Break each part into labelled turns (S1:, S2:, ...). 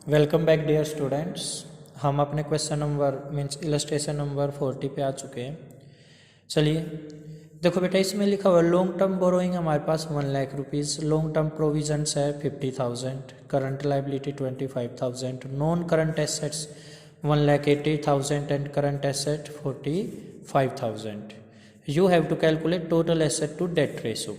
S1: Welcome back dear students. हम अपने question number means illustration number 40 पे आ चुके हैं। चलिए देखो बेटा, इसमें लिखा हुआ लॉन्ग टर्म बोरोइंग हमारे पास 1,00,000 रुपीज़, लॉन्ग टर्म प्रोविजंस है 50,000, current liability 25,000, non current assets 1,80,000 and current asset 45,000। You have to calculate total asset to debt ratio.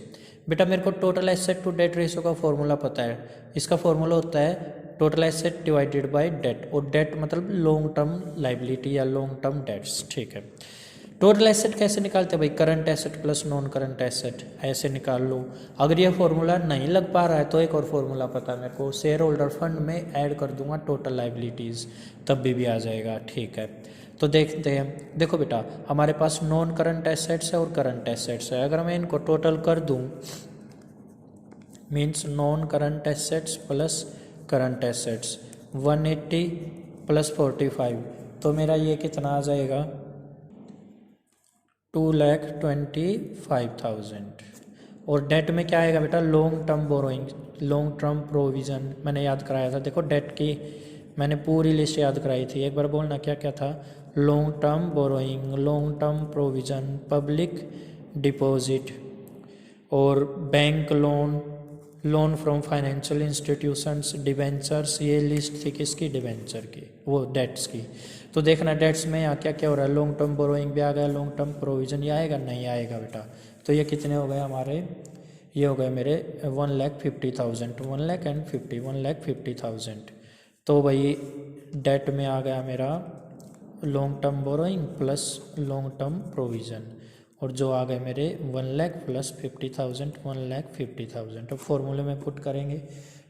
S1: बेटा मेरे को total asset to debt ratio का फॉर्मूला पता है। इसका फॉर्मूला होता है total asset divided by debt, और डेट मतलब लॉन्ग टर्म लाइबिलिटी या लॉन्ग टर्म डेट्स। ठीक है, टोटल एसेट कैसे निकालते हैं भाई? Current asset plus non current asset, ऐसे निकाल लो। अगर ये फॉर्मूला नहीं लग पा रहा है तो एक और फॉर्मूला पता है मेरे को, शेयर होल्डर फंड में ऐड कर दूंगा टोटल लाइबिलिटीज़, तब भी आ जाएगा। ठीक है, तो देखते हैं। देखो बेटा, हमारे पास नॉन करंट एसेट्स है और करंट एसेट्स है। अगर मैं इनको टोटल कर दूं means non current assets plus current assets 180 plus 45, तो मेरा ये कितना आ जाएगा? 2,25,000। और डेट में क्या आएगा बेटा? Long term borrowing, long term provision मैंने याद कराया था। देखो डेट की मैंने पूरी लिस्ट याद कराई थी, एक बार बोलना क्या क्या था। Long term borrowing, long term provision, public deposit और bank loan, loan from financial institutions, debentures. ये लिस्ट थी किसकी? डिबेंचर की, वो डेट्स की। तो देखना डेट्स में यहाँ क्या क्या हो रहा है। लॉन्ग टर्म बोरोइंग भी आ गया, लॉन्ग टर्म प्रोविजन ये आएगा? नहीं आएगा बेटा। तो ये कितने हो गए हमारे? ये हो गए मेरे 1,50,000, 1,50,000। तो भाई डेट में आ गया मेरा long term borrowing plus long term provision, और जो आ गए मेरे 1,00,000 प्लस 50,000, 1,50,000। अब फॉर्मूले में पुट करेंगे।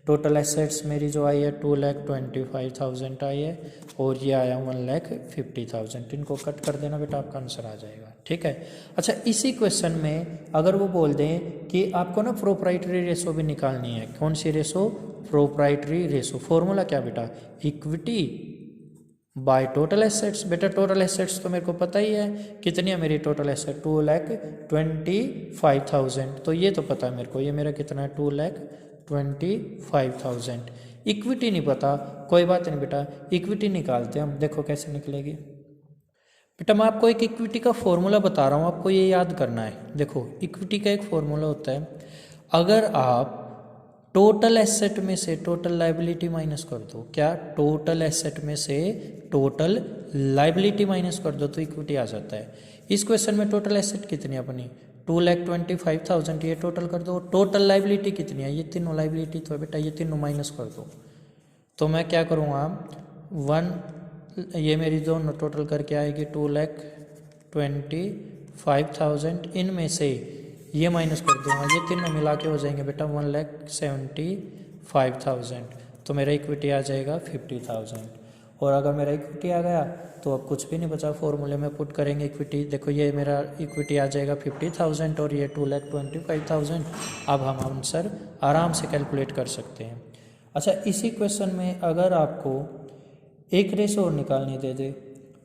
S1: टोटल एसेट्स मेरी जो आई है 2,25,000 आई है, और ये आया 1,50,000। इनको कट कर देना बेटा, आपका आंसर आ जाएगा। ठीक है। अच्छा, इसी क्वेश्चन में अगर वो बोल दें कि आपको ना प्रोप्राइटरी रेशो भी निकालनी है। कौन सी रेशो? Proprietary ratio. फॉर्मूला क्या बेटा? Equity by total assets. बेटा टोटल एसेट्स तो मेरे को पता ही है, कितनी है मेरी टोटल एसेट? 2,25,000। तो ये तो पता है मेरे को, ये मेरा कितना है? 2,25,000। इक्विटी नहीं पता, कोई बात नहीं बेटा, इक्विटी निकालते हैं हम। देखो कैसे निकलेगी बेटा। मैं आपको एक इक्विटी का फॉर्मूला बता रहा हूँ, आपको ये याद करना है। देखो इक्विटी का एक फॉर्मूला होता है, अगर आप टोटल एसेट में से टोटल लाइबिलिटी माइनस कर दो। क्या? टोटल एसेट में से टोटल लाइबिलिटी माइनस कर दो तो इक्विटी आ जाता है। इस क्वेश्चन में टोटल एसेट कितनी है अपनी? 2,25,000। ये टोटल कर दो। टोटल लाइबिलिटी कितनी है? ये तीनों लाइबिलिटी तो है बेटा, ये तीनों माइनस कर दो। तो मैं क्या करूँगा? ये मेरी दोनों टोटल करके आएगी 2,25,000। इनमें से ये माइनस कर दूंगा, ये तीनों मिला के हो जाएंगे बेटा 1,75,000। तो मेरा इक्विटी आ जाएगा 50,000। और अगर मेरा इक्विटी आ गया तो अब कुछ भी नहीं बचा, फॉर्मूले में पुट करेंगे इक्विटी। देखो ये मेरा इक्विटी आ जाएगा 50,000 और ये 2,25,000। अब हम आंसर आराम से कैलकुलेट कर सकते हैं। अच्छा, इसी क्वेश्चन में अगर आपको एक रेशो और निकालनी दे दे,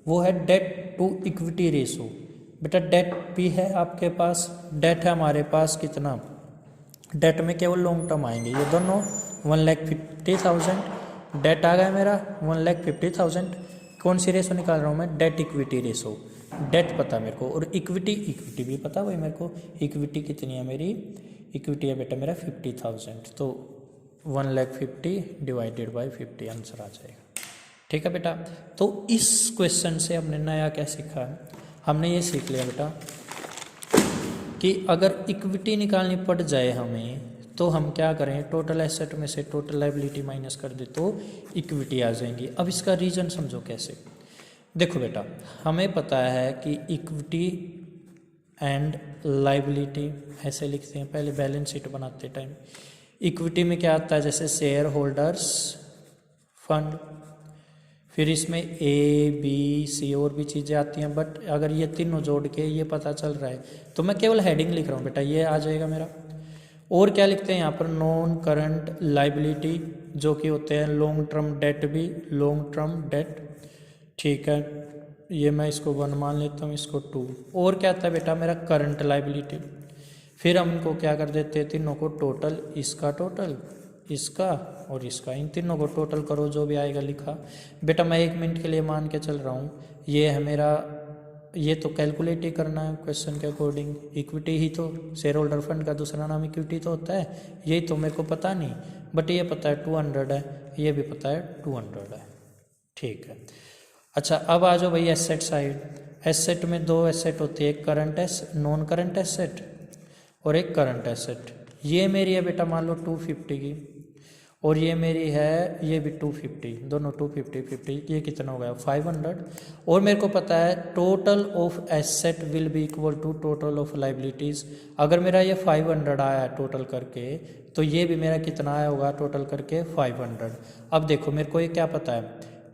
S1: वो है डेट टू इक्विटी रेशो। बेटा डेट भी है आपके पास, डेट है हमारे पास कितना? डेट में केवल लॉन्ग टर्म आएंगे ये दोनों। 1,50,000 डेट आ गया मेरा, 1,50,000। कौन सी रेशो निकाल रहा हूँ मैं? Debt equity ratio. डेट पता मेरे को, और इक्विटी भी पता भाई मेरे को। इक्विटी कितनी है मेरी? इक्विटी है बेटा मेरा 50,000। तो 1,50,000 डिवाइडेड बाई 50 आंसर आ जाएगा। ठीक है बेटा। तो इस क्वेश्चन से हमने नया क्या सीखा? हमने ये सीख लिया बेटा कि अगर इक्विटी निकालनी पड़ जाए हमें तो हम क्या करें? टोटल एसेट में से टोटल लाइबिलिटी माइनस कर दे तो इक्विटी आ जाएंगी। अब इसका रीज़न समझो कैसे। देखो बेटा, हमें पता है कि इक्विटी एंड लाइबिलिटी ऐसे लिखते हैं पहले बैलेंस शीट बनाते टाइम। इक्विटी में क्या आता है? जैसे शेयर होल्डर्स फंड, फिर इसमें ए बी सी और भी चीज़ें आती हैं, बट अगर ये तीनों जोड़ के ये पता चल रहा है तो मैं केवल हेडिंग लिख रहा हूँ बेटा, ये आ जाएगा मेरा। और क्या लिखते हैं यहाँ पर? नॉन करंट लाइबिलिटी, जो कि होते हैं लॉन्ग टर्म डेट भी, लॉन्ग टर्म डेट। ठीक है, ये मैं इसको 1 मान लेता हूँ, इसको 2। और क्या आता है बेटा मेरा? Current liability. फिर हम इनको क्या कर देते हैं? तीनों को टोटल, इसका टोटल इसका और इसका, इन तीनों को टोटल करो, जो भी आएगा लिखा। बेटा मैं 1 मिनट के लिए मान के चल रहा हूँ, ये है मेरा, ये तो कैलकुलेट ही करना है क्वेश्चन के अकॉर्डिंग। इक्विटी ही तो, शेयर होल्डर फंड का दूसरा नाम इक्विटी तो होता है, यही तो मेरे को पता नहीं, बट ये पता है 200 है, ये भी पता है 200 है। ठीक है, अच्छा अब आ जाओ भाई एसेट साइड। एसेट में दो एसेट होती है, एक करंट नॉन करंट एसेट और एक करंट एसेट। ये मेरी है बेटा मान लो 250 की, और ये मेरी है, ये भी 250, दोनों 250 50, ये कितना हो गया 500। और मेरे को पता है total of asset will be equal to total of liabilities. अगर मेरा ये 500 आया है टोटल करके, तो ये भी मेरा कितना आया होगा टोटल करके 500। अब देखो मेरे को ये क्या पता है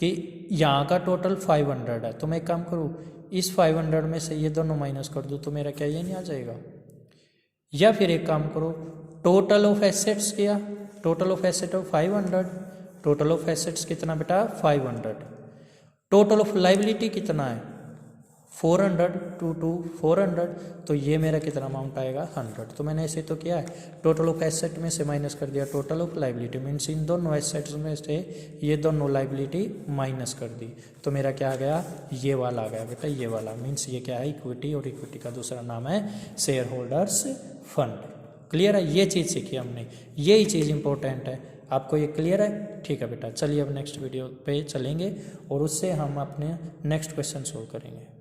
S1: कि यहाँ का टोटल 500 है, तो मैं एक काम करूँ, इस 500 में से ये दोनों माइनस कर दूँ, तो मेरा क्या ये नहीं आ जाएगा? या फिर एक काम करो, टोटल ऑफ एसेट्स किया, total of asset of 500, total of assets कितना बेटा 500, टोटल ऑफ लाइबिलिटी कितना है 400, 2 400, तो ये मेरा कितना अमाउंट आएगा 100। तो मैंने ऐसे तो किया है, टोटल ऑफ एसेट में से माइनस कर दिया total of liability, means in दोनों एसेट्स में से ये दोनों लाइबिलिटी माइनस कर दी, तो मेरा क्या आ गया, ये वाला आ गया बेटा, ये वाला। मीन्स ये क्या है इक्विटी, और इक्विटी का दूसरा नाम है शेयर होल्डर्स फंड। क्लियर है, ये चीज़ सीखी हमने, यही चीज़ इंपॉर्टेंट है। आपको ये क्लियर है? ठीक है बेटा, चलिए अब नेक्स्ट वीडियो पे चलेंगे और उससे हम अपने नेक्स्ट क्वेश्चन सोल्व करेंगे।